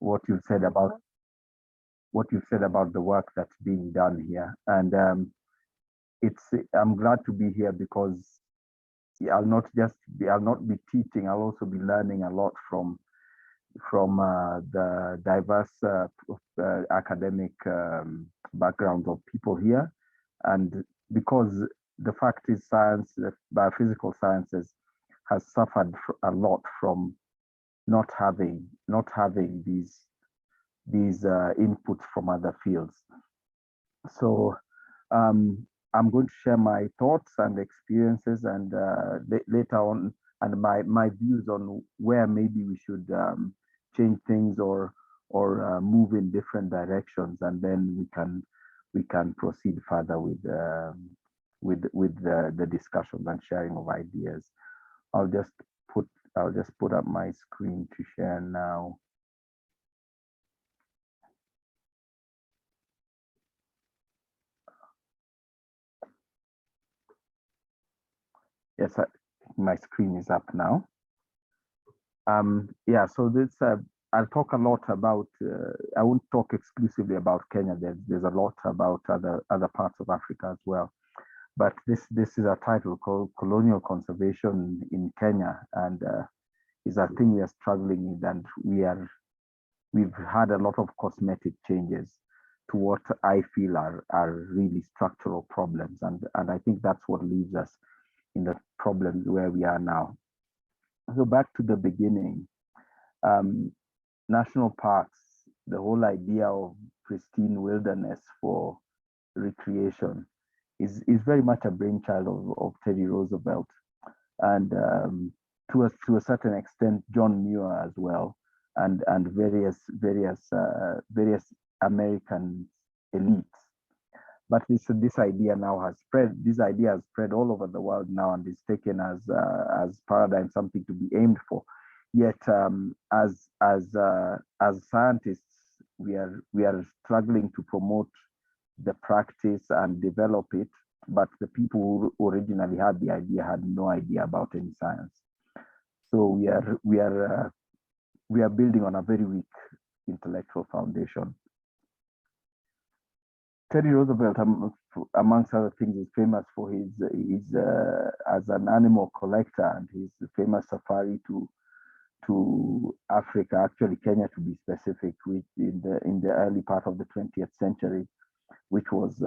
what you said about the work that's being done here, and I'm glad to be here because I'll not be teaching. I'll also be learning a lot from the diverse academic backgrounds of people here, and because the fact is, the biophysical sciences has suffered a lot from not having these inputs from other fields. So I'm going to share my thoughts and experiences, and later on, and my views on where maybe we should change things or move in different directions, and then we can proceed further with the discussions and sharing of ideas. I'll just put up my screen to share now. Yes, my screen is up now. Yeah, so this I'll talk a lot about. I won't talk exclusively about Kenya. There's a lot about other parts of Africa as well. But this is a title called Colonial Conservation in Kenya, and is a thing we are struggling with, and we've had a lot of cosmetic changes to what I feel are really structural problems, and I think that's what leaves us in the problems where we are now. So back to the beginning, national parks, the whole idea of pristine wilderness for recreation is very much a brainchild of Teddy Roosevelt, and to a certain extent John Muir as well, and various American elites. But this idea now has spread. This idea has spread all over the world now, and is taken as paradigm, something to be aimed for. Yet, as scientists, we are struggling to promote the practice and develop it. But the people who originally had the idea had no idea about any science. So we are building on a very weak intellectual foundation. Teddy Roosevelt, amongst other things, is famous for his as an animal collector and his famous safari to Africa, actually Kenya to be specific, which in the early part of the 20th century, which was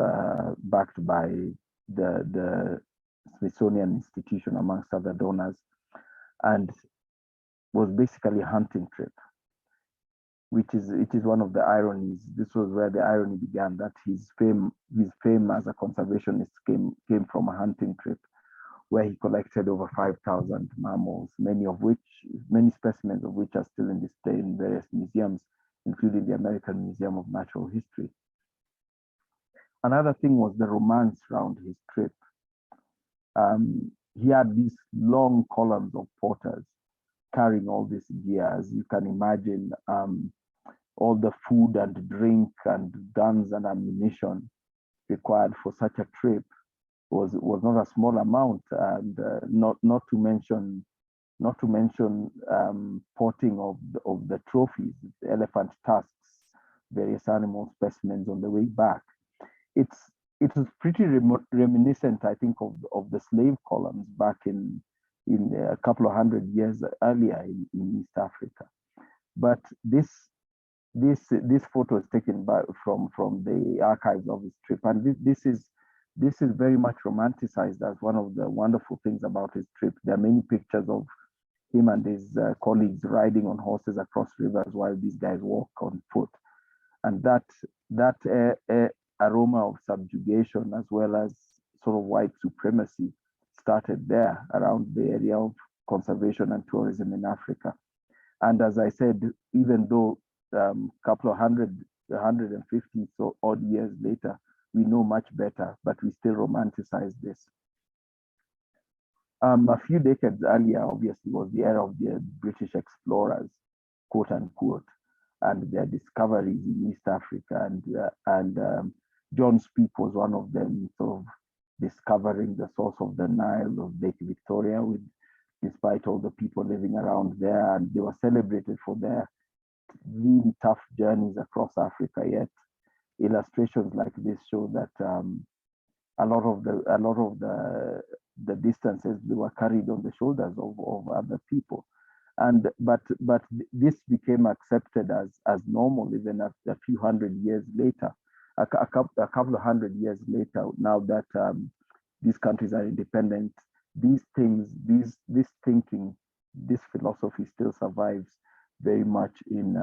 backed by the Smithsonian Institution amongst other donors, and was basically a hunting trip. It is one of the ironies. This was where the irony began, that his fame as a conservationist came from a hunting trip where he collected over 5,000 mammals, many specimens of which are still in display in various museums, including the American Museum of Natural History. Another thing was the romance around his trip. He had these long columns of porters carrying all this gear. As you can imagine, all the food and drink and guns and ammunition required for such a trip was not a small amount, and not to mention porting of the trophies, the elephant tusks, various animal specimens on the way back. It was pretty reminiscent, I think, of the slave columns back in a couple of hundred years earlier in East Africa. But this photo is taken from the archives of his trip, and this is very much romanticized as one of the wonderful things about his trip. There are many pictures of him and his colleagues riding on horses across rivers while these guys walk on foot, and that aroma of subjugation as well as sort of white supremacy started there around the area of conservation and tourism in Africa. And as I said, even though couple of 150 so odd years later, we know much better, but we still romanticize this. A few decades earlier, obviously, was the era of the British explorers, quote unquote, and their discoveries in East Africa. And John Speke was one of them, sort of discovering the source of the Nile of Lake Victoria, despite all the people living around there, and they were celebrated for their really tough journeys across Africa, yet illustrations like this show that a lot of the distances they were carried on the shoulders of other people. And but this became accepted as normal even a few hundred years later, a couple of hundred years later. Now that these countries are independent, these things, this thinking, this philosophy still survives very much in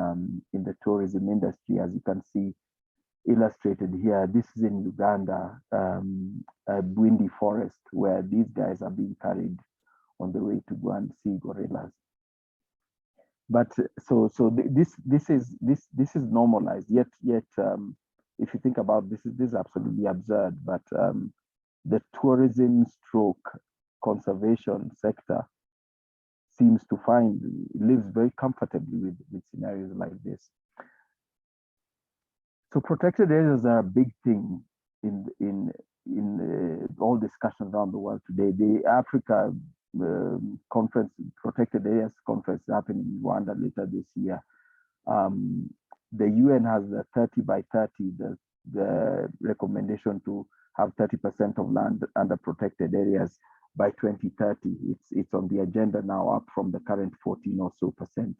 the tourism industry, as you can see illustrated here. This is in Uganda, a Bwindi forest, where these guys are being carried on the way to go and see gorillas. But this is normalized. Yet if you think about this is absolutely absurd. But the tourism stroke conservation sector seems to lives very comfortably with scenarios like this. So protected areas are a big thing in all discussions around the world today. The Africa conference, protected areas conference, happening in Rwanda later this year. The UN has the 30 by 30, the recommendation to have 30% of land under protected areas by 2030. It's on the agenda now, up from the current 14 or so percent.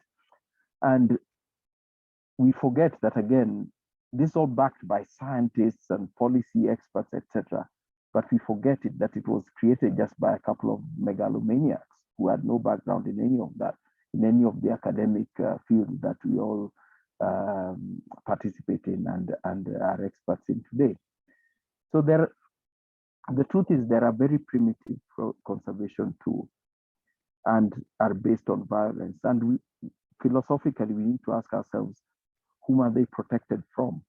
And we forget that, again, this is all backed by scientists and policy experts, etc. But we forget that it was created just by a couple of megalomaniacs who had no background in any of that, in any of the academic fields that we all participate in and are experts in today. So the truth is there are very primitive conservation tools and are based on violence. And philosophically, we need to ask ourselves, whom are they protected from?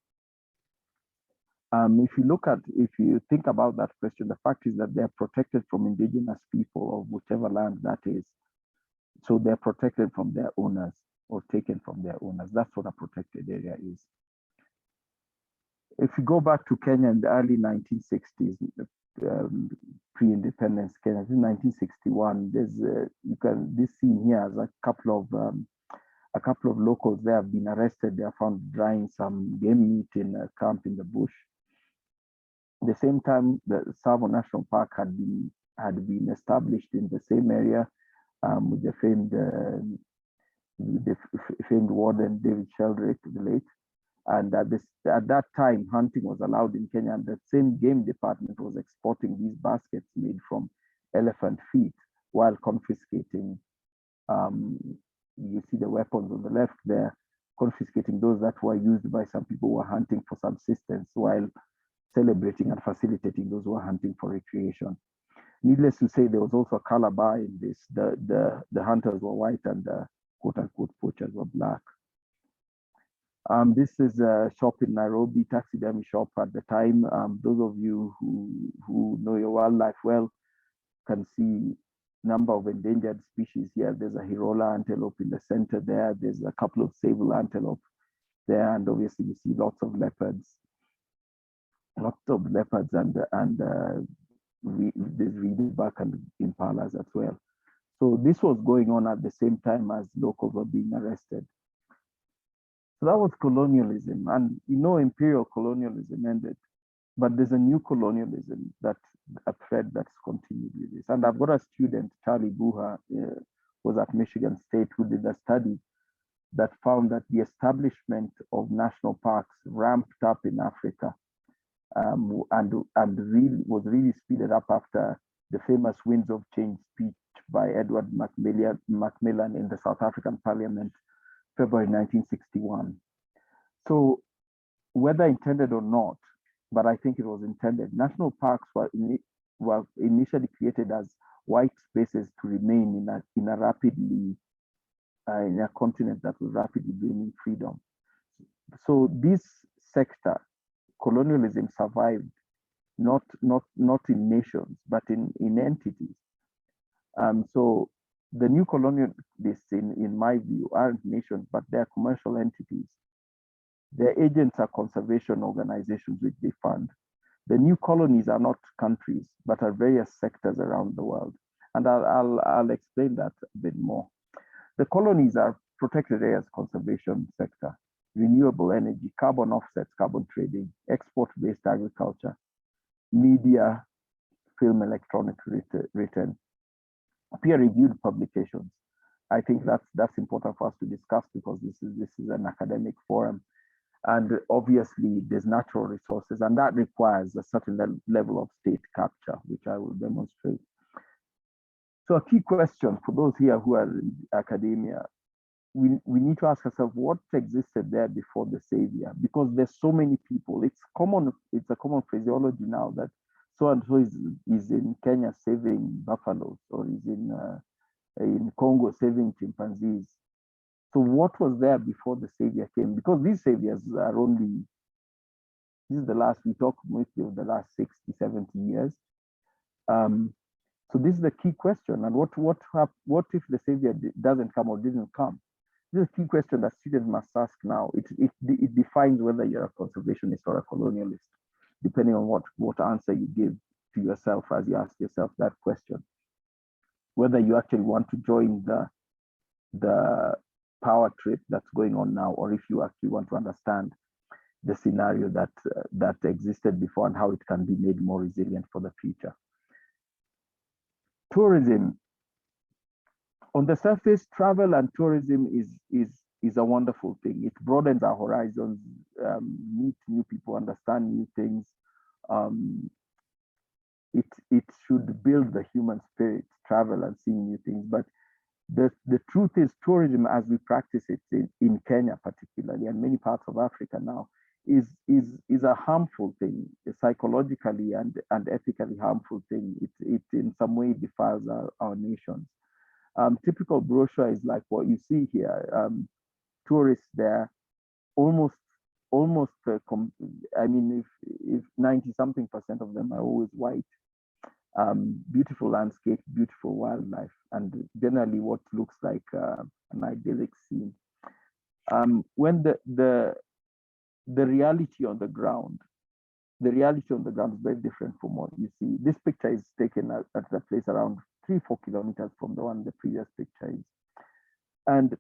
If you think about that question, the fact is that they're protected from indigenous people of whichever land that is. So they're protected from their owners or taken from their owners. That's what a protected area is. If you go back to Kenya in the early 1960s, pre-independence Kenya, in 1961, this scene here has a couple of locals there have been arrested. They are found drying some game meat in a camp in the bush. At the same time, the Tsavo National Park had been established in the same area with the famed warden David Sheldrake, the late. And at that time, hunting was allowed in Kenya, and the same game department was exporting these baskets made from elephant feet while confiscating. You see the weapons on the left there, confiscating those that were used by some people who were hunting for subsistence while celebrating and facilitating those who were hunting for recreation. Needless to say, there was also a color bar in this. The hunters were white and the quote-unquote poachers were black. This is a shop in Nairobi, taxidermy shop at the time. Those of you who know your wildlife well can see number of endangered species here. There's a Hirola antelope in the center there. There's a couple of sable antelope there, and obviously you see lots of leopards and there's reedbuck and impalas as well. So this was going on at the same time as locals were being arrested. So that was colonialism, and imperial colonialism ended, but there's a new colonialism a thread that's continued with this. And I've got a student, Charlie Buha, was at Michigan State, who did a study that found that the establishment of national parks ramped up in Africa was really speeded up after the famous Winds of Change speech by Edward Macmillan in the South African Parliament, February 1961. So whether intended or not, but I think it was intended, national parks were initially created as white spaces to remain in a continent that was rapidly gaining freedom. So this sector, colonialism, survived not in nations, but in entities. So the new colonialists, in my view, aren't nations, but they're commercial entities. Their agents are conservation organizations which they fund. The new colonies are not countries, but are various sectors around the world. And I'll explain that a bit more. The colonies are protected areas conservation sector, renewable energy, carbon offsets, carbon trading, export-based agriculture, media, film, electronic written, peer-reviewed publications. I think that's important for us to discuss because this is an academic forum, and obviously there's natural resources, and that requires a certain level of state capture, which I will demonstrate. So a key question for those here who are in academia, we need to ask ourselves what existed there before the savior, because there's so many people. It's a common phraseology now that so and so is in Kenya saving buffaloes, or is in Congo saving chimpanzees. So what was there before the savior came? Because these saviors are only, this is the last, we talk mostly of the last 60, 70 years. So this is the key question. And what if the savior doesn't come or didn't come? This is a key question that students must ask now. It defines whether you're a conservationist or a colonialist, depending on what answer you give to yourself as you ask yourself that question. Whether you actually want to join the power trip that's going on now, or if you actually want to understand the scenario that existed before and how it can be made more resilient for the future. Tourism. On the surface, travel and tourism is a wonderful thing. It broadens our horizons, meet new people, understand new things. It should build the human spirit, travel and seeing new things. But the truth is, tourism as we practice it in Kenya particularly, and many parts of Africa now, is a harmful thing, a psychologically and ethically harmful thing. It in some way defiles our nations. Typical brochure is like what you see here. Tourists there, almost. I mean, if 90-something% of them are always white. Beautiful landscape, beautiful wildlife, and generally what looks like an idyllic scene. When the reality on the ground is very different from what you see. This picture is taken at a place around 3-4 kilometers from the one the previous picture is. And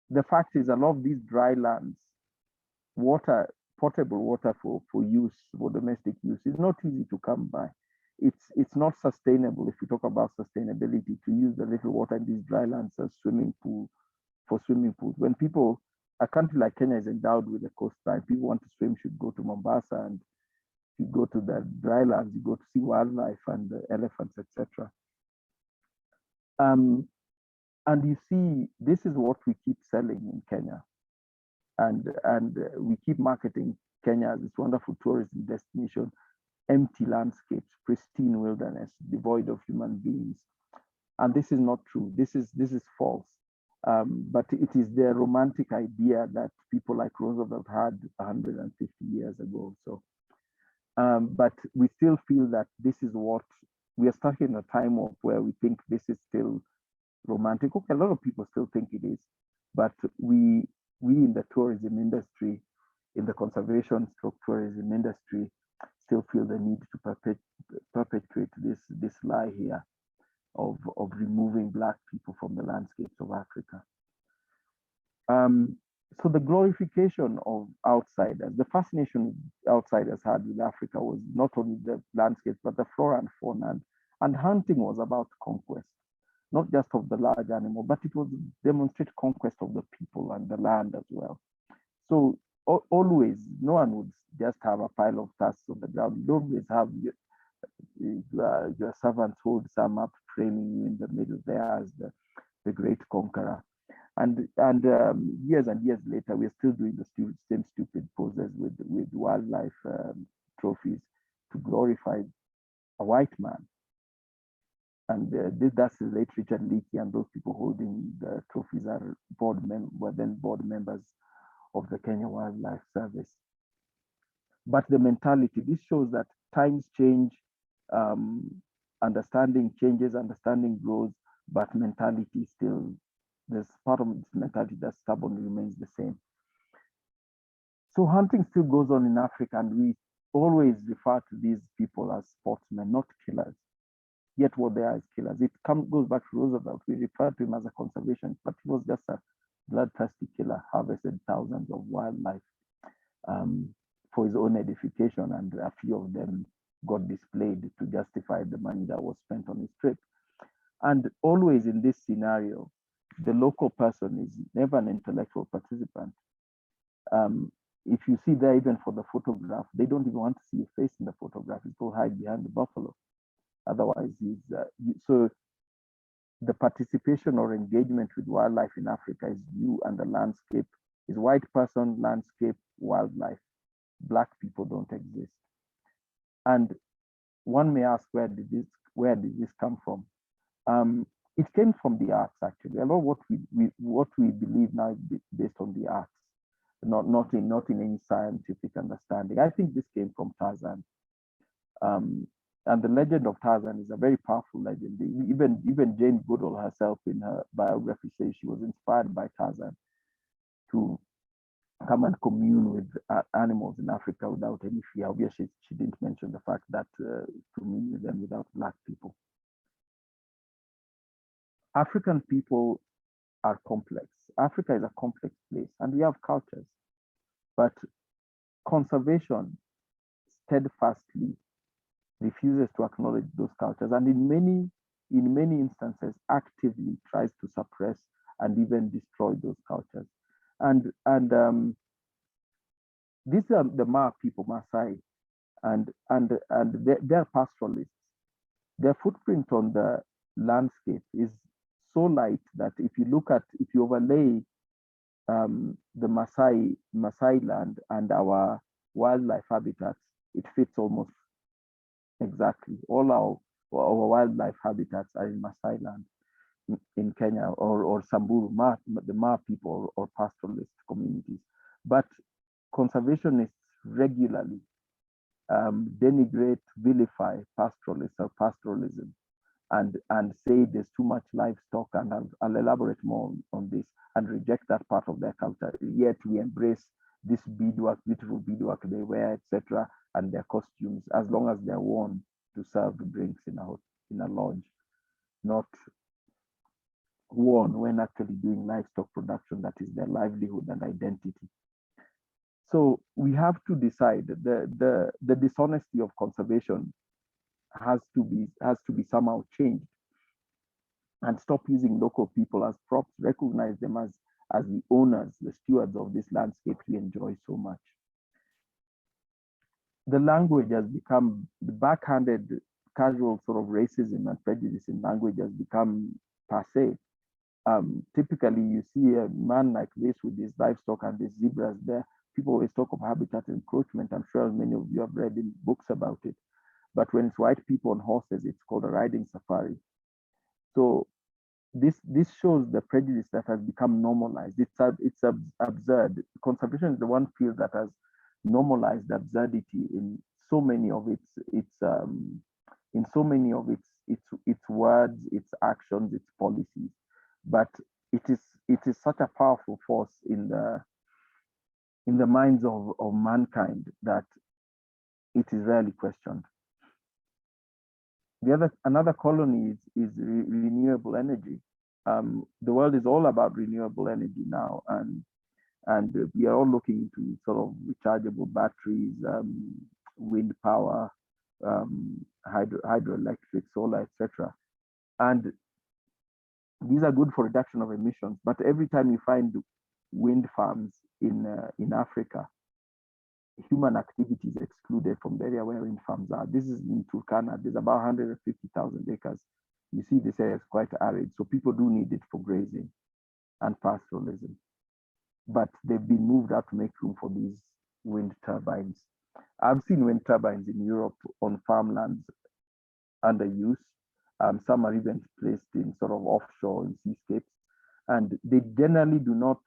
the fact is, a lot of these dry lands, potable water for use, for domestic use, is not easy to come by. It's not sustainable, if you talk about sustainability, to use the little water in these dry lands as swimming pools. When a country like Kenya is endowed with a coastline, people want to swim, should go to Mombasa, and you go to the dry lands, you go to see wildlife and the elephants, etc. And you see, this is what we keep selling in Kenya. And we keep marketing Kenya as this wonderful tourism destination, empty landscapes, pristine wilderness, devoid of human beings. And this is not true. This is false. But it is the romantic idea that people like Roosevelt had 150 years ago. So, but we still feel that this is what we are stuck in, a time of where we think this is still romantic. Okay, a lot of people still think it is, but we in the tourism industry, in the conservation tourism industry, still feel the need to perpetuate this lie here of removing Black people from the landscapes of Africa. So the glorification of outsiders, the fascination outsiders had with Africa was not only the landscapes, but the flora and fauna. And hunting was about conquest, not just of the large animal, but it was demonstrate conquest of the people and the land as well. So always, no one would just have a pile of tusks on the ground. You always have your servants hold some up, framing you in the middle there as the great conqueror. And years and years later, we're still doing the same stupid poses with wildlife trophies to glorify a white man. And that's the late Richard Leakey, and those people holding the trophies are were then board members of the Kenya Wildlife Service. But the mentality, this shows that times change, understanding changes, understanding grows, but mentality still, there's part of this mentality that stubbornly remains the same. So hunting still goes on in Africa, and we always refer to these people as sportsmen, not killers. Yet what they are is killers. It goes back to Roosevelt. We refer to him as a conservationist, but he was just bloodthirsty killer harvested thousands of wildlife for his own edification, and a few of them got displayed to justify the money that was spent on his trip. And always in this scenario, the local person is never an intellectual participant. If you see there, even for the photograph, they don't even want to see your face in the photograph. People hide behind the buffalo. Otherwise, so the participation or engagement with wildlife in Africa is you and the landscape, is white person, landscape, wildlife. Black people don't exist. And one may ask, where did this come from? It came from the arts, actually. A lot of what we believe now is based on the arts, not in any scientific understanding. I think this came from Tarzan. And the legend of Tarzan is a very powerful legend. Even Jane Goodall herself, in her biography, says she was inspired by Tarzan to come and commune with animals in Africa without any fear. Obviously, she didn't mention the fact that commune with them without Black people. African people are complex. Africa is a complex place, and we have cultures. But conservation steadfastly refuses to acknowledge those cultures, and in many instances actively tries to suppress and even destroy those cultures. And these are the Ma people, Maasai, and they're pastoralists. Their footprint on the landscape is so light that if you overlay the Maasai land and our wildlife habitats, it fits almost exactly. All our wildlife habitats are in Maasai land in Kenya, or Samburu, the Ma people or pastoralist communities. But conservationists regularly denigrate, vilify pastoralists or pastoralism, and say there's too much livestock, and I'll elaborate more on this, and reject that part of their culture. Yet we embrace this beadwork, beautiful beadwork they wear, etc., and their costumes, as long as they're worn to serve drinks in a lodge, not worn when actually doing livestock production that is their livelihood and identity. So we have to decide the dishonesty of conservation has to be somehow changed, and stop using local people as props, recognize them as the owners, the stewards of this landscape we enjoy so much. The language has become, the backhanded casual sort of racism and prejudice in language has become passe. Typically, you see a man like this with his livestock and these zebras there. People always talk of habitat encroachment. I'm sure many of you have read in books about it. But when it's white people on horses, it's called a riding safari. So this shows the prejudice that has become normalized. It's absurd. Conservation is the one field that has normalized absurdity in so many of its words, its actions, its policies. But it is such a powerful force in the minds of mankind that it is rarely questioned. Another colony is renewable energy. The world is all about renewable energy now, and we are all looking into sort of rechargeable batteries, wind power, hydroelectric, solar, etc. And these are good for reduction of emissions. But every time you find wind farms in Africa, human activity is excluded from the area where wind farms are. This is in Turkana. There's about 150,000 acres. You see, this area is quite arid, so people do need it for grazing and pastoralism. But they've been moved out to make room for these wind turbines. I've seen wind turbines in Europe on farmlands under use. Some are even placed in sort of offshore in seascapes, and they generally do not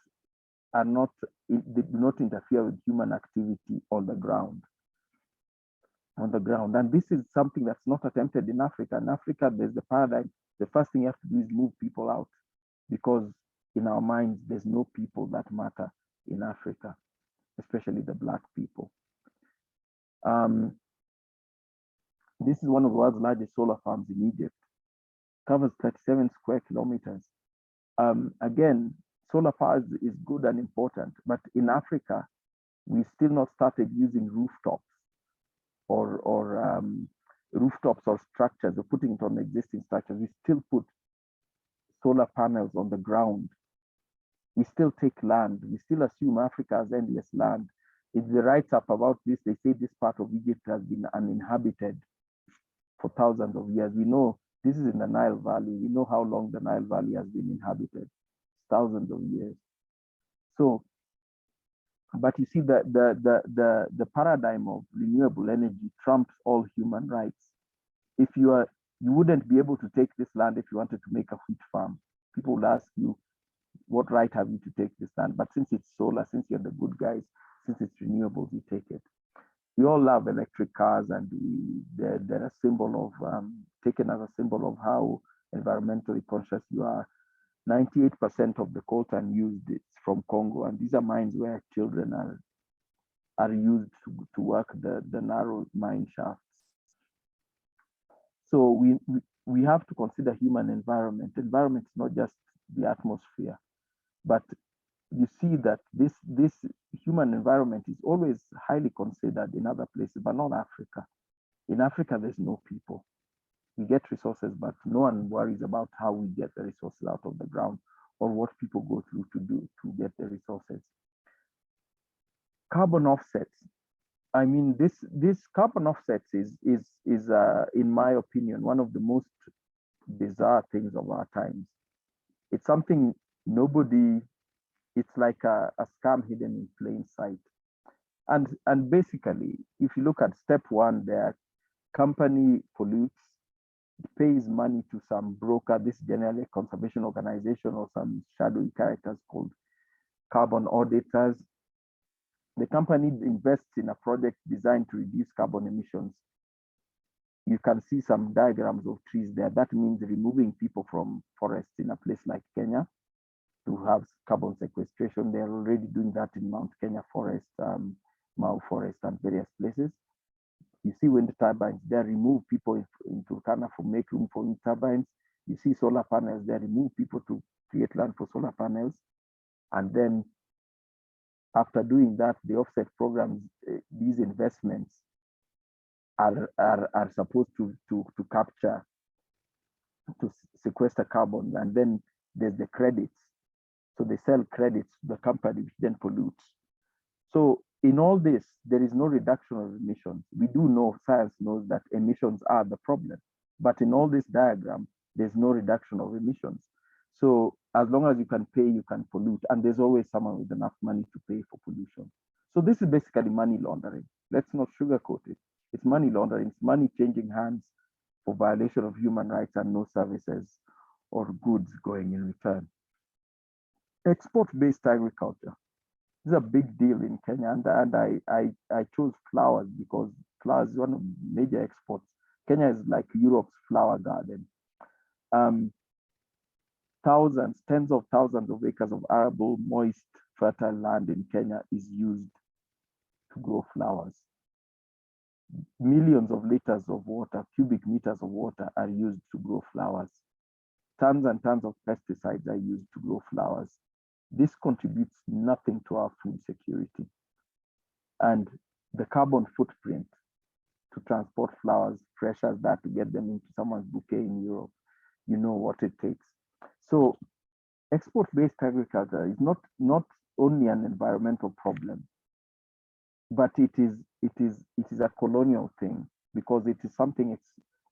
interfere with human activity on the ground. And this is something that's not attempted in Africa. In Africa, there's the paradigm. The first thing you have to do is move people out, because in our minds, there's no people that matter in Africa, especially the Black people. This is one of the world's largest solar farms in Egypt. Covers 37 square kilometers. Again, solar power is good and important, but in Africa, we still not started using rooftops or rooftops or structures, or putting it on existing structures. We still put solar panels on the ground. We still take land. We still assume Africa has endless land. If they write up about this, they say this part of Egypt has been uninhabited for thousands of years. We know this is in the Nile Valley. We know how long the Nile Valley has been inhabited, thousands of years. So, but you see, the paradigm of renewable energy trumps all human rights. If you wouldn't be able to take this land if you wanted to make a wheat farm. People will ask you, what right have you to take this land? But since it's solar, since you're the good guys, since it's renewables, you take it. We all love electric cars, and they're a symbol of, taken as a symbol of how environmentally conscious you are. 98% of the coltan used is from Congo, and these are mines where children are used to work the narrow mine shafts. So we have to consider human environment. Environment is not just the atmosphere, but you see that this human environment is always highly considered in other places, but not Africa. In Africa, there's no people. We get resources, but no one worries about how we get the resources out of the ground or what people go through to get the resources. Carbon offsets. I mean, this carbon offsets is in my opinion, one of the most bizarre things of our times. It's something it's like a scam hidden in plain sight. And basically, if you look at step one, the company pollutes, pays money to some broker, this generally a conservation organization or some shadowy characters called carbon auditors. The company invests in a project designed to reduce carbon emissions. You can see some diagrams of trees there. That means removing people from forests in a place like Kenya to have carbon sequestration. They're already doing that in Mount Kenya forest, Mau forest, and various places. You see wind turbines, they remove people in Turkana to make room for wind turbines. You see solar panels, they remove people to create land for solar panels. And then after doing that, the offset programs, these investments are supposed to capture, to sequester carbon, and then there's the credits. So they sell credits to the company, which then pollutes. So in all this, there is no reduction of emissions. We do know, science knows that emissions are the problem, but in all this diagram, there's no reduction of emissions. So as long as you can pay, you can pollute, and there's always someone with enough money to pay for pollution. So this is basically money laundering. Let's not sugarcoat it. It's money laundering. It's money changing hands for violation of human rights and no services or goods going in return. Export-based agriculture. This is a big deal in Kenya, and I chose flowers because flowers is one of major exports. Kenya is like Europe's flower garden. Tens of thousands of acres of arable, moist, fertile land in Kenya is used to grow flowers. Millions of liters of water, cubic meters of water are used to grow flowers. Tons and tons of pesticides are used to grow flowers. This contributes nothing to our food security. And the carbon footprint to transport flowers fresh as that to get them into someone's bouquet in Europe, you know what it takes. So export-based agriculture is not only an environmental problem, but it is a colonial thing, because it is something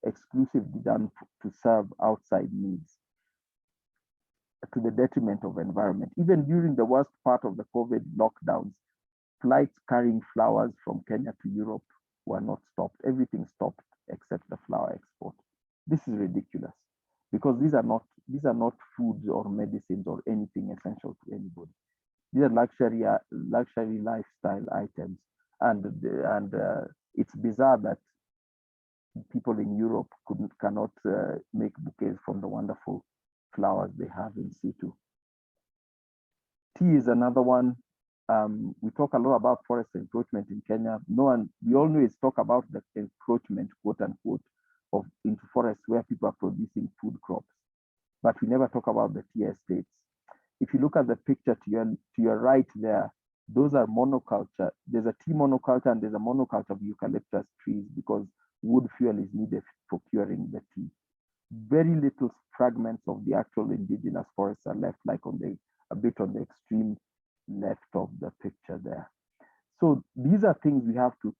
exclusively done to serve outside needs, to the detriment of environment. Even during the worst part of the COVID lockdowns, flights carrying flowers from Kenya to Europe were not stopped. Everything stopped except the flower export. This is ridiculous, because these are not foods or medicines or anything essential to anybody. These are luxury lifestyle items, and it's bizarre that people in Europe cannot make bouquets from the wonderful flowers they have in situ. Tea is another one. We talk a lot about forest encroachment in Kenya. We always talk about the encroachment, quote unquote, into forests where people are producing food crops, but we never talk about the tea estates. If you look at the picture to your right there, those are monoculture. There's a tea monoculture and there's a monoculture of eucalyptus trees because wood fuel is needed for curing the tea. Very little fragments of the actual indigenous forests are left, like a bit on the extreme left of the picture there. So these are things we have to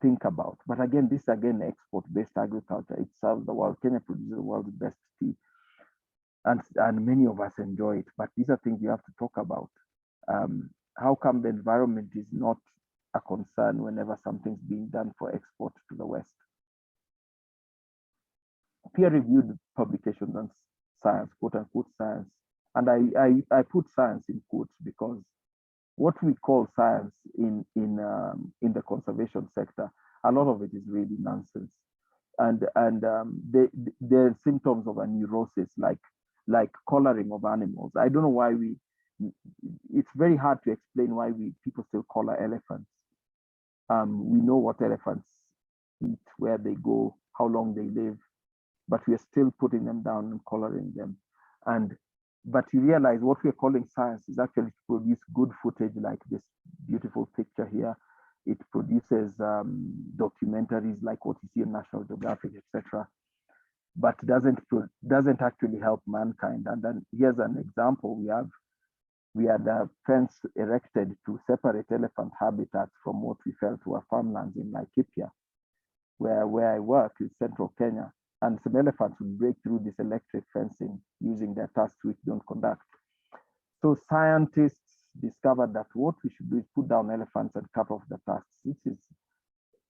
think about. But again, this again export-based agriculture. It serves the world. Kenya produces the world's best tea, and many of us enjoy it. But these are things you have to talk about. How come the environment is not a concern whenever something's being done for export to the West? Peer-reviewed publications on science, quote unquote science, and I put science in quotes because what we call science in the conservation sector, a lot of it is really nonsense, and they're symptoms of a neurosis, like collaring of animals. I don't know why it's very hard to explain why people still collar elephants. We know what elephants eat, where they go, how long they live, but we are still putting them down and collaring them. But you realize what we're calling science is actually to produce good footage like this beautiful picture here. It produces documentaries like what you see on National Geographic, etc. But doesn't actually help mankind. And then here's an example. We had a fence erected to separate elephant habitats from what we felt were farmlands in Laikipia, where I work in central Kenya. And some elephants would break through this electric fencing using their tusks, which don't conduct. So scientists discovered that what we should do is put down elephants and cut off the tusks, which is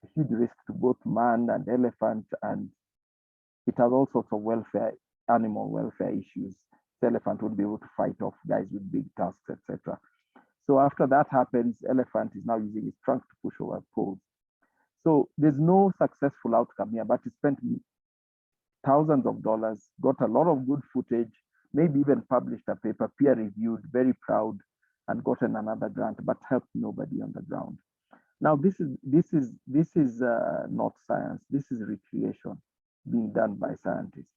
a huge risk to both man and elephant, and it has all sorts of animal welfare issues. The elephant would be able to fight off guys with big tusks, etc. So after that happens, elephant is now using his trunk to push over poles. So there's no successful outcome here, but he spent thousands of dollars, got a lot of good footage, maybe even published a paper, peer-reviewed, very proud, and gotten another grant, but helped nobody on the ground. Now, this is not science. This is recreation being done by scientists,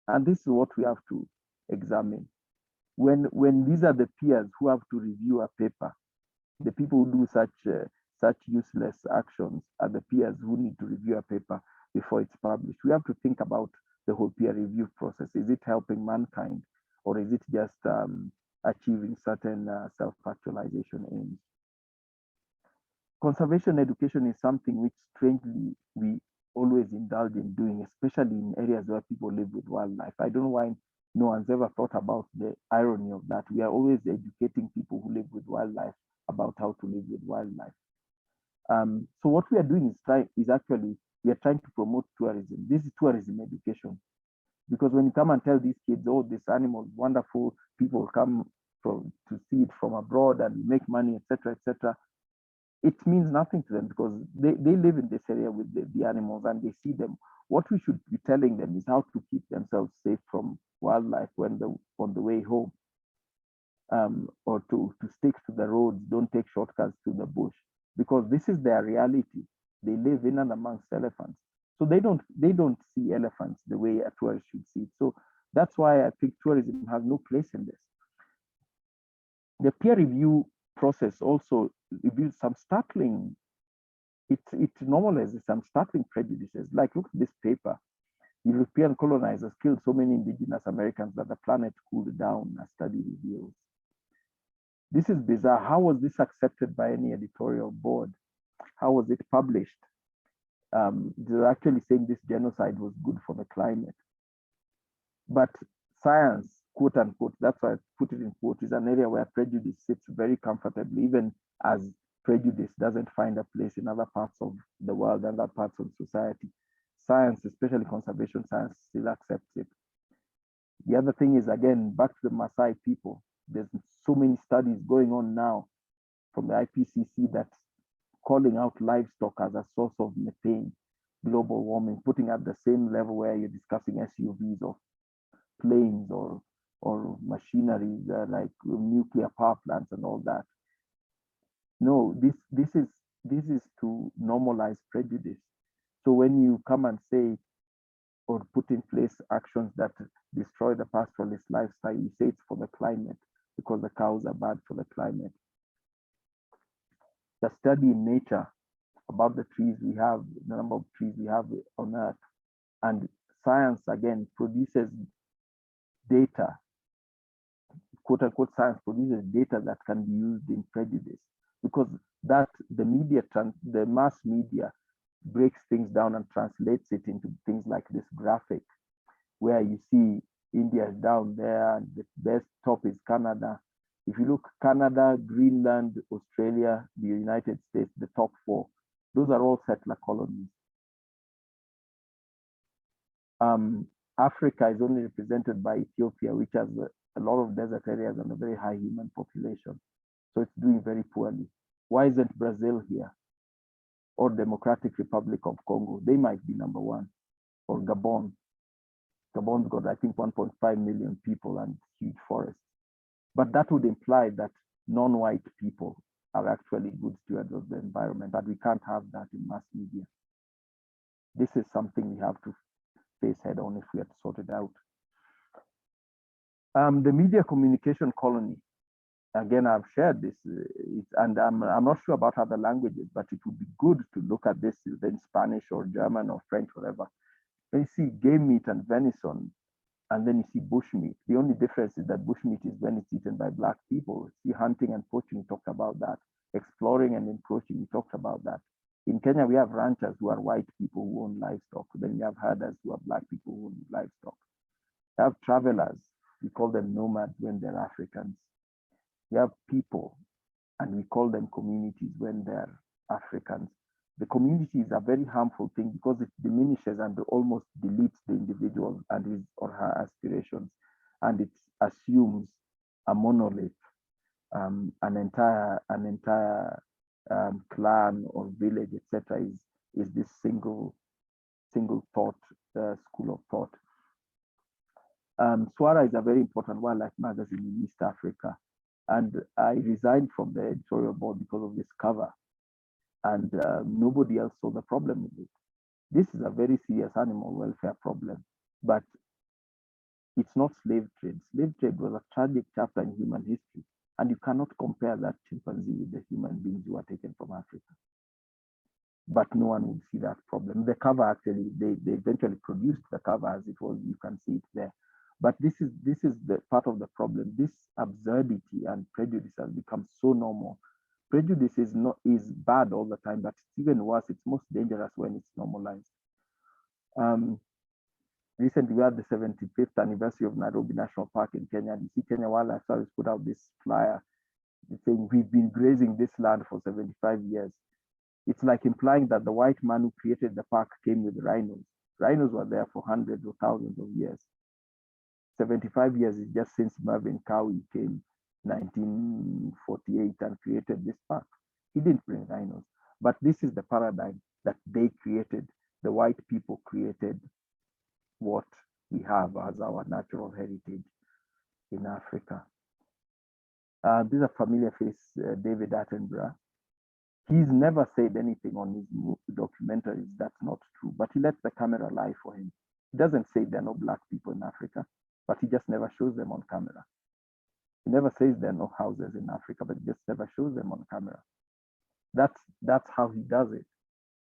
and this is what we have to examine. When these are the peers who have to review a paper, the people who do such useless actions are the peers who need to review a paper before it's published. We have to think about the whole peer review process. Is it helping mankind, or is it just achieving certain self-actualization aims? Conservation education is something which strangely we always indulge in doing, especially in areas where people live with wildlife. I don't know why no one's ever thought about the irony of that. We are always educating people who live with wildlife about how to live with wildlife. So what we are doing is actually we are trying to promote tourism. This is tourism education. Because when you come and tell these kids, oh, this animal is wonderful, people come to see it from abroad and make money, etc., etc., it means nothing to them because they live in this area with the animals and they see them. What we should be telling them is how to keep themselves safe from wildlife on the way home, or to stick to the roads, don't take shortcuts to the bush, because this is their reality. They live in and amongst elephants. So they don't see elephants the way a tourist should see it. So that's why I think tourism has no place in this. The peer review process also reveals some startling, it normalizes some startling prejudices. Like, look at this paper. European colonizers killed so many indigenous Americans that the planet cooled down, a study reveals. This is bizarre. How was this accepted by any editorial board? How was it published? They're actually saying this genocide was good for the climate. But science, quote unquote, that's why I put it in quote, is an area where prejudice sits very comfortably, even as prejudice doesn't find a place in other parts of the world and other parts of society. Science, especially conservation science, still accepts it. The other thing is, again, back to the Maasai people. There's so many studies going on now from the IPCC that's calling out livestock as a source of methane, global warming, putting at the same level where you're discussing SUVs or planes or machinery like nuclear power plants and all that. No, this is to normalize prejudice. So when you come and say or put in place actions that destroy the pastoralist lifestyle, you say it's for the climate. The because the cows are bad for the climate. The study in Nature about the trees we have, the number of trees we have on Earth, and science again produces data, quote unquote science produces data that can be used in prejudice, because that the the mass media breaks things down and translates it into things like this graphic, where you see India is down there and the best top is Canada. If you look, Canada, Greenland, Australia, the United States, the top 4, those are all settler colonies. Africa is only represented by Ethiopia, which has a lot of desert areas and a very high human population. So it's doing very poorly. Why isn't Brazil here? Or Democratic Republic of Congo? They might be number 1. Or Gabon. Gabon's got, I think, 1.5 million people and huge forests. But that would imply that non-white people are actually good stewards of the environment, and we can't have that in mass media. This is something we have to face head on if we are to sort it out. The media communication colony, again, I've shared this, and I'm not sure about other languages, but it would be good to look at this in Spanish or German or French, whatever. When you see game meat and venison, and then you see bushmeat. The only difference is that bushmeat is when it's eaten by Black people. See, hunting and poaching, talked about that. Exploring and encroaching, we talked about that. In Kenya, we have ranchers who are white people who own livestock. Then we have herders who are Black people who own livestock. We have travelers. We call them nomads when they're Africans. We have people, and we call them communities when they're Africans. The community is a very harmful thing because it diminishes and almost deletes the individual and his or her aspirations, and it assumes a monolith, an entire clan or village, etc. is this single thought, school of thought. Swara is a very important wildlife magazine in East Africa, and I resigned from the editorial board because of this cover. And nobody else saw the problem with it. This is a very serious animal welfare problem, but it's not slave trade. Slave trade was a tragic chapter in human history, and you cannot compare that chimpanzee with the human beings who are taken from Africa. But no one would see that problem. The cover actually, they eventually produced the cover as it was. You can see it there. But this is the part of the problem. This absurdity and prejudice has become so normal. Prejudice is bad all the time, but it's even worse. It's most dangerous when it's normalized. Recently, we had the 75th anniversary of Nairobi National Park in Kenya. And you see Kenya Wildlife Service put out this flyer saying, we've been grazing this land for 75 years. It's like implying that the white man who created the park came with rhinos. Rhinos were there for hundreds or thousands of years. 75 years is just since Mervyn Cowie came 1948 and created this park. He didn't bring rhinos, but this is the paradigm that they created. The white people created what we have as our natural heritage in Africa. This is a familiar face, David Attenborough. He's never said anything on his documentaries that's not true, but he lets the camera lie for him. He doesn't say there are no Black people in Africa, but he just never shows them on camera. He never says there are no houses in Africa, but he just never shows them on camera. That's how he does it.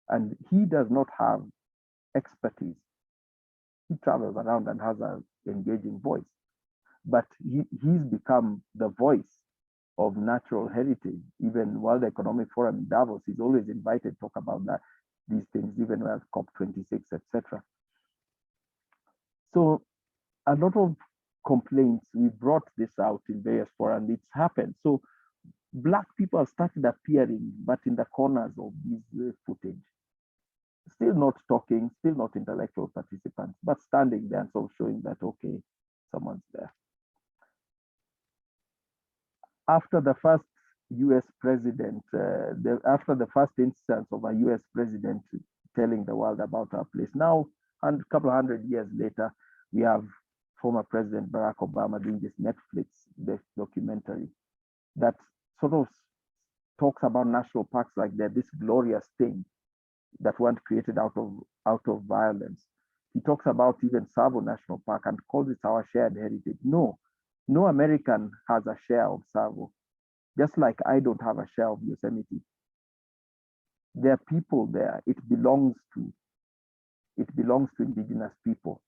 And he does not have expertise. He travels around and has an engaging voice, but he's become the voice of natural heritage. Even World Economic Forum in Davos, he's always invited to talk about these things, even at COP26, etc. So a lot of complaints, we brought this out in various forums, and it's happened. So Black people have started appearing, but in the corners of this footage. Still not talking, still not intellectual participants, but standing there and sort of showing that, okay, someone's there. After the first US president, after the first instance of a US president telling the world about our place, now, a couple of hundred years later, we have former President Barack Obama doing this Netflix documentary that sort of talks about national parks like they're this glorious thing that weren't created out of violence. He talks about even Tsavo National Park and calls it our shared heritage. No, No American has a share of Tsavo, just like I don't have a share of Yosemite. There are people there. It belongs to indigenous people.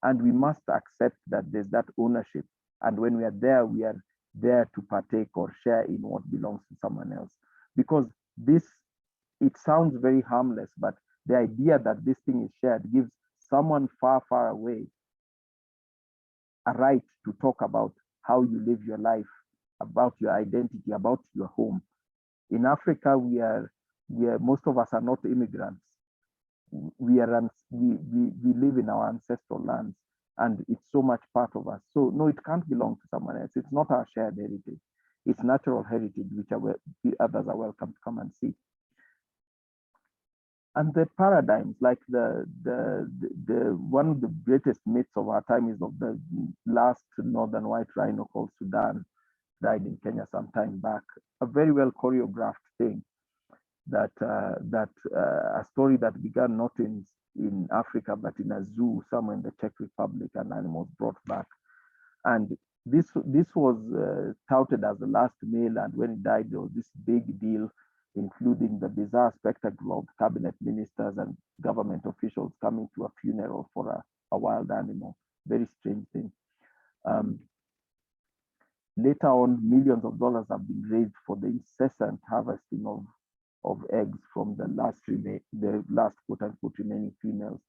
And we must accept that there's that ownership. And when we are there to partake or share in what belongs to someone else. Because it sounds very harmless, but the idea that this thing is shared gives someone far, far away a right to talk about how you live your life, about your identity, about your home. In Africa, most of us are not immigrants. We live in our ancestral lands, and it's so much part of us. So no, it can't belong to someone else. It's not our shared heritage. It's natural heritage, which others are welcome to come and see. And the paradigms, like the one of the greatest myths of our time is of the last northern white rhino called Sudan, died in Kenya some time back. A very well choreographed thing. A story that began not in Africa, but in a zoo somewhere in the Czech Republic, and animals brought back. And this was touted as the last male, and when he died, there was this big deal, including the bizarre spectacle of cabinet ministers and government officials coming to a funeral for a wild animal. Very strange thing. Later on, millions of dollars have been raised for the incessant harvesting of eggs from the last quote unquote remaining females,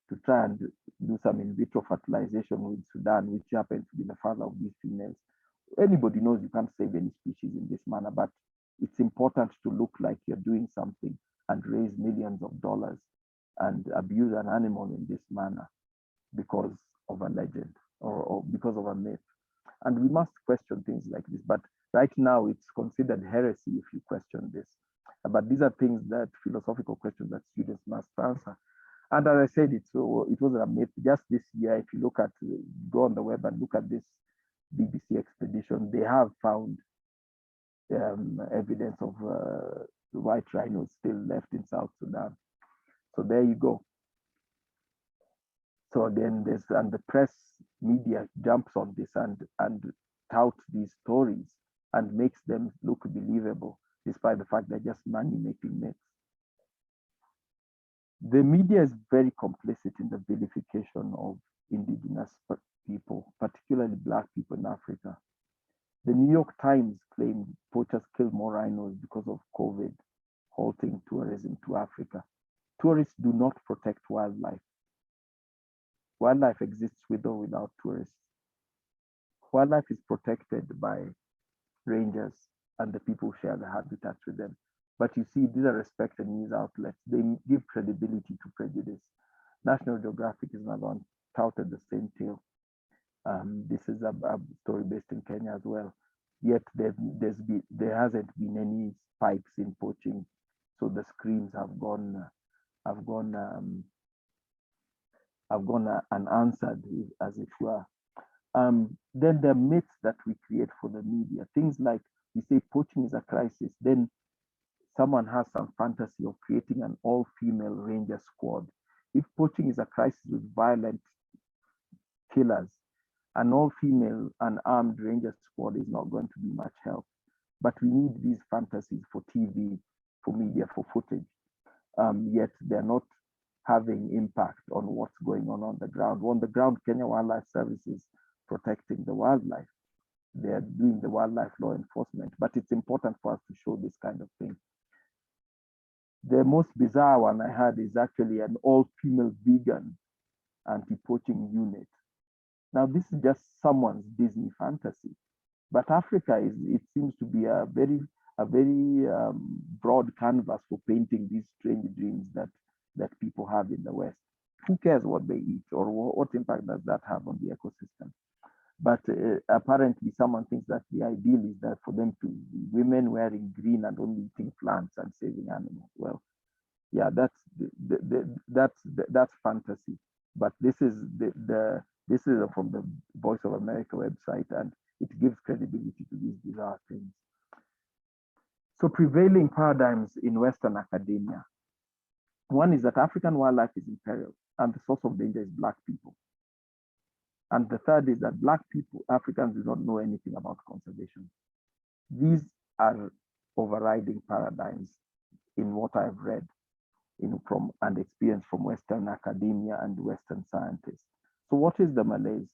to try and do some in vitro fertilization with Sudan, which happens to be the father of these females. Anybody knows you can't save any species in this manner, but it's important to look like you're doing something and raise millions of dollars and abuse an animal in this manner because of a legend or because of a myth. And we must question things like this. But right now, it's considered heresy if you question this. But these are things that philosophical questions that students must answer. And as I said, it wasn't a myth. Just this year, if you go on the web and look at this BBC expedition, they have found evidence of white rhinos still left in South Sudan. So there you go. So then and the press media jumps on this and touts these stories and makes them look believable, despite the fact they're just money-making myths. The media is very complicit in the vilification of indigenous people, particularly Black people in Africa. The New York Times claimed poachers killed more rhinos because of COVID, halting tourism to Africa. Tourists do not protect wildlife. Wildlife exists with or without tourists. Wildlife is protected by rangers and the people who share the habitat with them. But you see, these are respected news outlets. They give credibility to prejudice. National Geographic is another one, touted the same tale. This is a story based in Kenya as well. Yet there hasn't been any spikes in poaching, so the screams have gone unanswered, as it were. Then the myths that we create for the media, things like we say poaching is a crisis, then someone has some fantasy of creating an all-female ranger squad. If poaching is a crisis with violent killers, an all-female unarmed ranger squad is not going to be much help. But we need these fantasies for TV, for media, for footage. Yet they're not having impact on what's going on the ground. On the ground, Kenya Wildlife Service is protecting the wildlife. They're doing the wildlife law enforcement, but it's important for us to show this kind of thing. The most bizarre one I had is actually an all-female vegan anti-poaching unit. Now, this is just someone's Disney fantasy, but Africa it seems to be a very broad canvas for painting these strange dreams that people have in the West. Who cares what they eat or what impact does that have on the ecosystem? But apparently someone thinks that the ideal is that for them to be women wearing green and only eating plants and saving animals. Well, yeah, that's fantasy. But this is from the Voice of America website, and it gives credibility to these bizarre things. So prevailing paradigms in Western academia. One is that African wildlife is in peril, and the source of danger is Black people. And the third is that Black people, Africans, do not know anything about conservation. These are overriding paradigms in what I've read from and experienced from Western academia and Western scientists. So what is the malaise?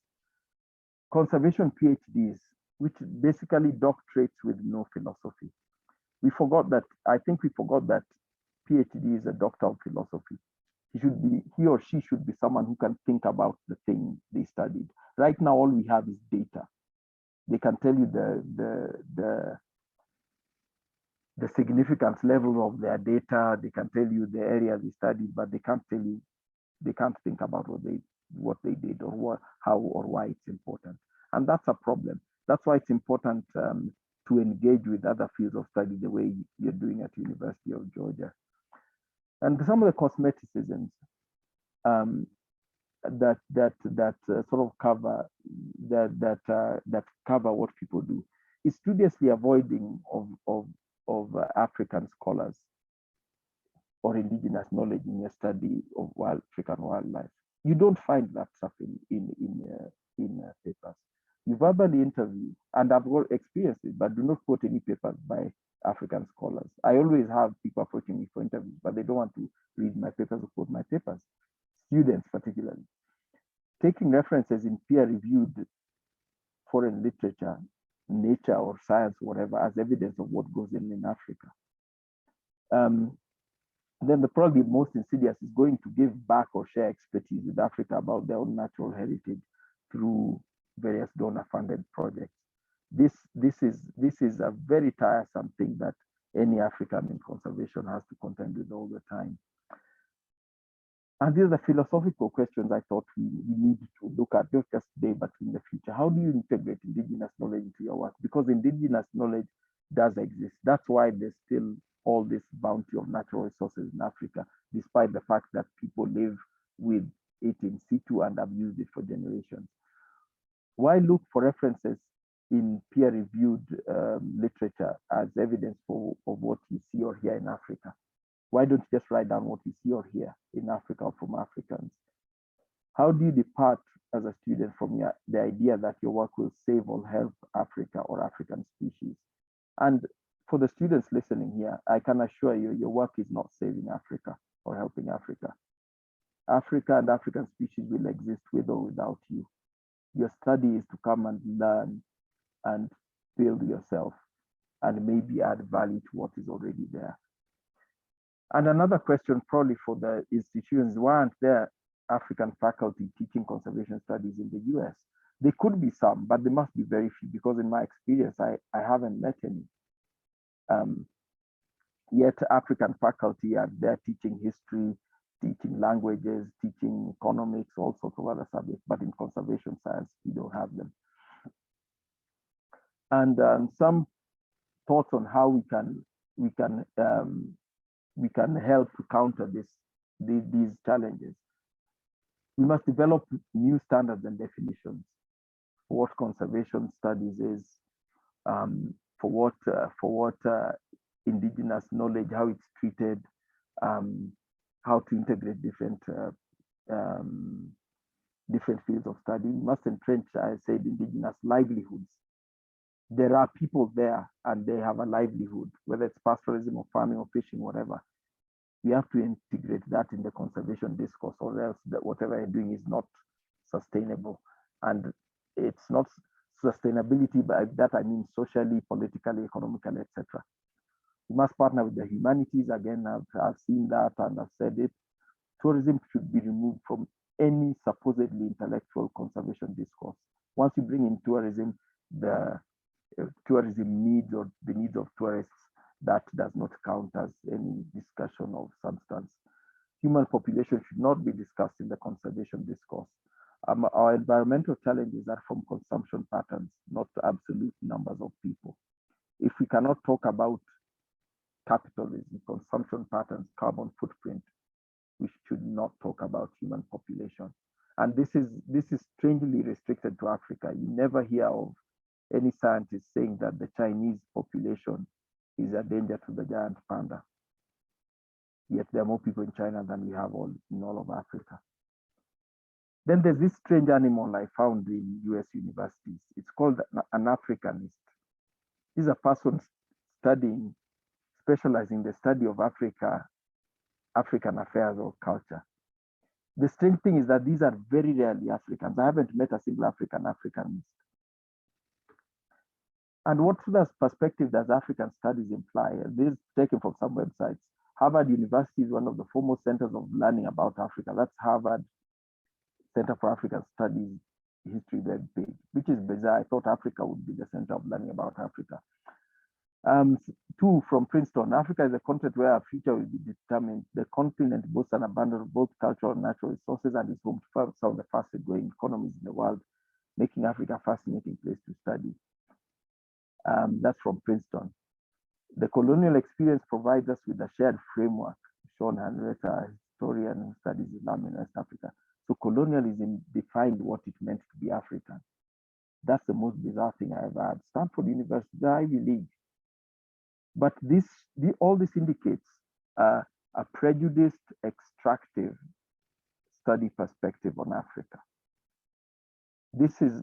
Conservation PhDs, which basically doctorates with no philosophy. I think we forgot that PhD is a doctor of philosophy. He or she should be someone who can think about the thing they studied. Right now, all we have is data. They can tell you the significance level of their data. They can tell you the area they studied, but they can't think about what they did or how or why it's important. And that's a problem. That's why it's important to engage with other fields of study the way you're doing at University of Georgia. And some of the cosmeticisms that sort of cover that cover what people do is studiously avoiding of African scholars or indigenous knowledge in your study of African wildlife. You don't find that stuff in papers. You verbally interview, and I've got experienced it, but do not quote any papers by African scholars. I always have people approaching me for interviews, but they don't want to read my papers or quote my papers. Students, particularly, taking references in peer-reviewed foreign literature, nature or science, whatever, as evidence of what goes in Africa. Then the probably most insidious is going to give back or share expertise with Africa about their own natural heritage through various donor-funded projects. This is a very tiresome thing that any African in conservation has to contend with all the time. And these are the philosophical questions I thought we need to look at, not just today, but in the future. How do you integrate indigenous knowledge into your work? Because indigenous knowledge does exist. That's why there's still all this bounty of natural resources in Africa, despite the fact that people live with it in situ and have used it for generations. Why look for references in peer-reviewed literature as evidence of what you see or hear in Africa? Why don't you just write down what you see or hear in Africa or from Africans? How do you depart as a student from the idea that your work will save or help Africa or African species? And for the students listening here, I can assure you, your work is not saving Africa or helping Africa. Africa and African species will exist with or without you. Your study is to come and learn and build yourself and maybe add value to what is already there. And another question probably for the institutions, why aren't there African faculty teaching conservation studies in the US? There could be some, but there must be very few, because in my experience, I haven't met any. Yet African faculty are there teaching history, teaching languages, teaching economics, all sorts of other subjects, but in conservation science, we don't have them. And some thoughts on how we can help to counter these challenges. We must develop new standards and definitions for what conservation studies is, for what indigenous knowledge, how it's treated, how to integrate different fields of study. We must entrench, I said, indigenous livelihoods. There are people there and they have a livelihood, whether it's pastoralism or farming or fishing, whatever. We have to integrate that in the conservation discourse, or else that whatever you're doing is not sustainable. And it's not sustainability, by that I mean socially, politically, economically, etc. We must partner with the humanities. Again, I've seen that and I've said it. Tourism should be removed from any supposedly intellectual conservation discourse. Once you bring in tourism, the tourism needs or the needs of tourists, that does not count as any discussion of substance. Human population should not be discussed in the conservation discourse. Our environmental challenges are from consumption patterns, not absolute numbers of people. If we cannot talk about capitalism, consumption patterns, carbon footprint, we should not talk about human population. And this is strangely restricted to Africa. You never hear of any scientist saying that the Chinese population is a danger to the giant panda. Yet there are more people in China than we have in all of Africa. Then there's this strange animal I found in US universities. It's called an Africanist. This is a person studying, specializing in the study of Africa, African affairs or culture. The strange thing is that these are very rarely Africans. I haven't met a single Africanist. And what does perspective does African studies imply? This is taken from some websites. Harvard University is one of the foremost centers of learning about Africa. That's Harvard Center for African Studies history web page, which is bizarre. I thought Africa would be the center of learning about Africa. Two, from Princeton, Africa is a continent where our future will be determined. The continent boasts an abundance of both cultural and natural resources and is home to some of the fastest growing economies in the world, making Africa a fascinating place to study. That's from Princeton. The colonial experience provides us with a shared framework. Sean Henrietta, historian who studies Islam in West Africa. So colonialism defined what it meant to be African. That's the most bizarre thing I ever had. Stanford University, the Ivy League. But all this indicates a prejudiced, extractive study perspective on Africa. This is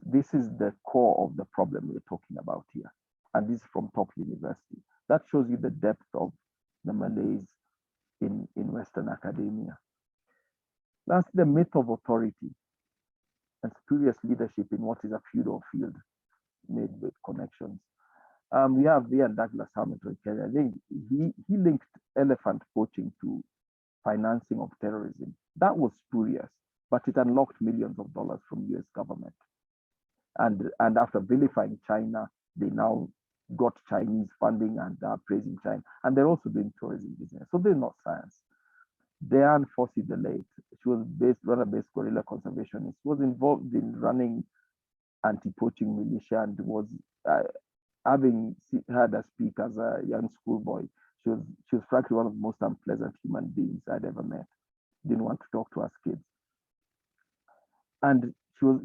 the core of the problem we're talking about here. And this is from top university. That shows you the depth of the malaise in Western academia. That's the myth of authority and spurious leadership in what is a feudal field made with connections. We have Ian Douglas Hamilton, Kenya. I think he linked elephant poaching to financing of terrorism. That was spurious, but it unlocked millions of dollars from US government. And after vilifying China, they now got Chinese funding and are praising China. And they're also doing tourism business. So they're not science. Diane Fossey the late, she was runner-based guerrilla conservationist, was involved in running anti-poaching militia and was having heard her speak as a young schoolboy. She was frankly one of the most unpleasant human beings I'd ever met. Didn't want to talk to us kids. And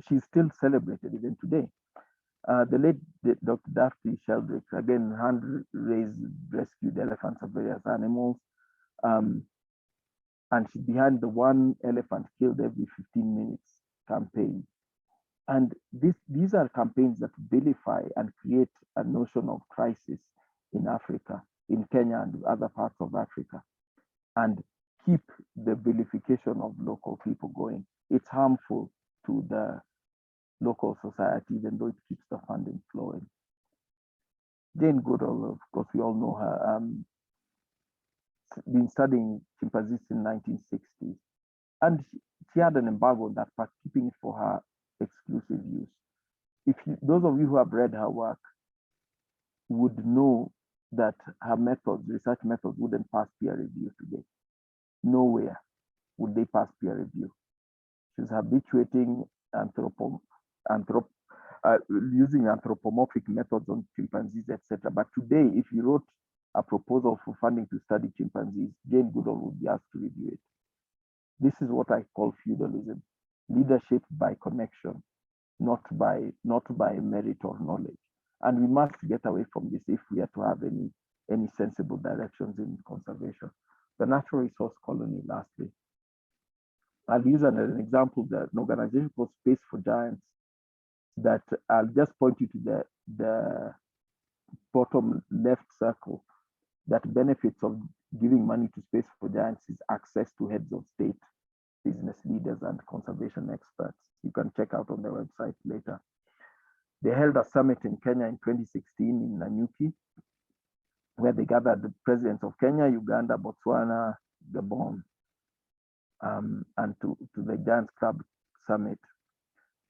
she's still celebrated even today. The late Dr. Daphne Sheldrick, again, hand-raised rescued elephants of various animals. And she's behind the one elephant killed every 15 minutes campaign. And these are campaigns that vilify and create a notion of crisis in Africa, in Kenya and other parts of Africa, and keep the vilification of local people going. It's harmful to the local society, even though it keeps the funding flowing. Jane Goodall, of course, we all know her, been studying chimpanzees in 1960s. And she had an embargo on that part, keeping it for her exclusive use. Those of you who have read her work would know that her methods, research methods, wouldn't pass peer review today. Nowhere would they pass peer review. She's habituating using anthropomorphic methods on chimpanzees, etc. But today, if you wrote a proposal for funding to study chimpanzees, Jane Goodall would be asked to review it. This is what I call feudalism, leadership by connection, not by merit or knowledge. And we must get away from this if we are to have any sensible directions in conservation. The natural resource colony, lastly. I'll use an example, an organization called Space for Giants, that I'll just point you to the bottom left circle. That benefits of giving money to Space for Giants is access to heads of state, business leaders, and conservation experts. You can check out on their website later. They held a summit in Kenya in 2016 in Nanyuki, where they gathered the presidents of Kenya, Uganda, Botswana, Gabon, and to the Giants Club Summit.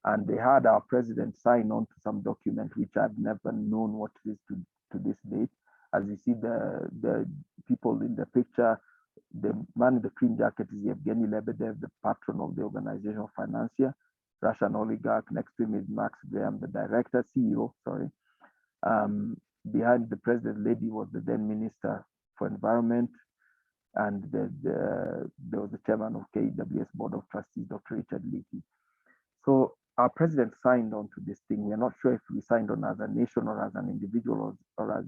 And they had our president sign on to some document, which I've never known what it is to this date. As you see, the people in the picture, the man in the cream jacket is Yevgeny Lebedev, the patron of the organization, financier, Russian oligarch. Next to him is Max Graham, the director, CEO, sorry. Behind the president lady was the then Minister for Environment, and there was the chairman of KWS Board of Trustees, Dr. Richard Leakey. So our president signed on to this thing. We're not sure if we signed on as a nation or as an individual or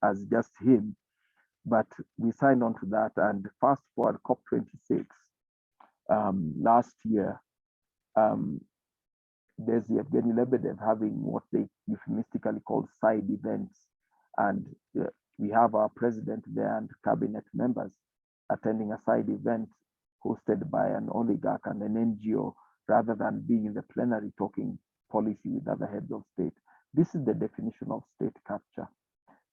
as just him, but we signed on to that. And fast forward COP26, last year, there's Yevgeny Lebedev having what they euphemistically call side events. And we have our president there and cabinet members attending a side event hosted by an oligarch and an NGO, rather than being in the plenary talking policy with other heads of state. This is the definition of state capture,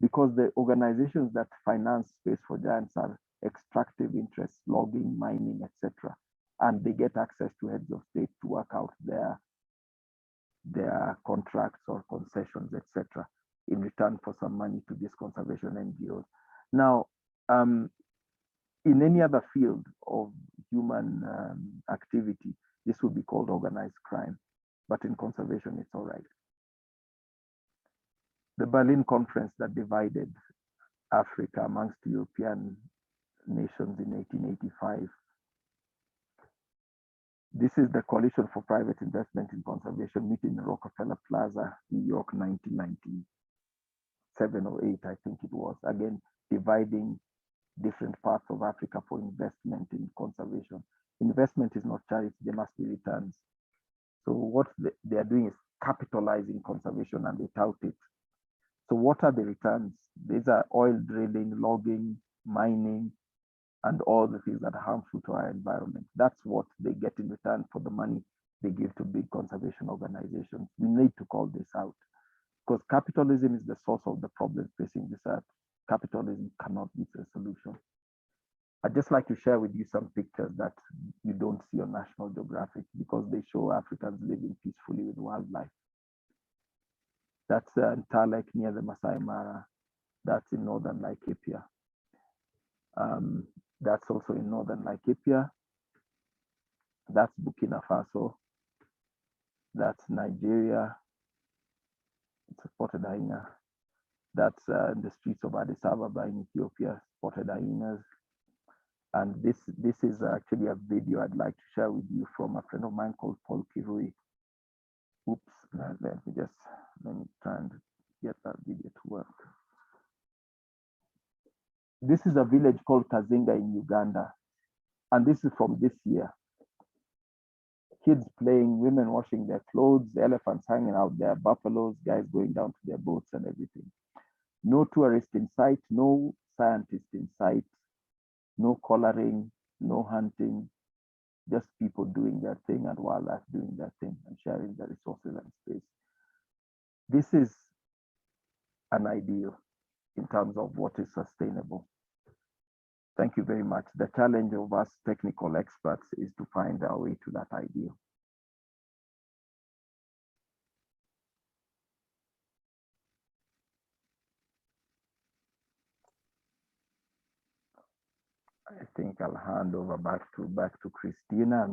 because the organizations that finance Space for Giants are extractive interests, logging, mining, etc. And they get access to heads of state to work out their contracts or concessions, etc., in return for some money to these conservation NGOs. Now, in any other field of human activity, this would be called organized crime, but in conservation, it's all right. The Berlin Conference that divided Africa amongst European nations in 1885. This is the Coalition for Private Investment in Conservation meeting in Rockefeller Plaza, New York, 1997 or 8, I think it was. Again, dividing different parts of Africa for investment in conservation. Investment is not charity, there must be returns. So what they are doing is capitalizing conservation, and they tout it. So what are the returns? These are oil drilling, logging, mining, and all the things that are harmful to our environment. That's what they get in return for the money they give to big conservation organizations. We need to call this out, because capitalism is the source of the problems facing this earth. Capitalism cannot be the solution. I'd just like to share with you some pictures that you don't see on National Geographic, because they show Africans living peacefully with wildlife. That's Nta Lake near the Masai Mara. That's in northern Laikipia. That's also in northern Laikipia. That's Burkina Faso. That's Nigeria. It's a spotted hyena. That's in the streets of Addis Ababa in Ethiopia, spotted hyenas. And this is actually a video I'd like to share with you from a friend of mine called Paul Kirui. Oops, let me try and get that video to work. This is a village called Kazinga in Uganda. And this is from this year. Kids playing, women washing their clothes, elephants hanging out there, buffaloes, guys going down to their boats and everything. No tourist in sight, no scientist in sight, no collaring, no hunting, just people doing their thing and wildlife doing their thing and sharing the resources and space. This is an ideal in terms of what is sustainable. Thank you very much. The challenge of us technical experts is to find our way to that ideal. I think I'll hand over back to Christina.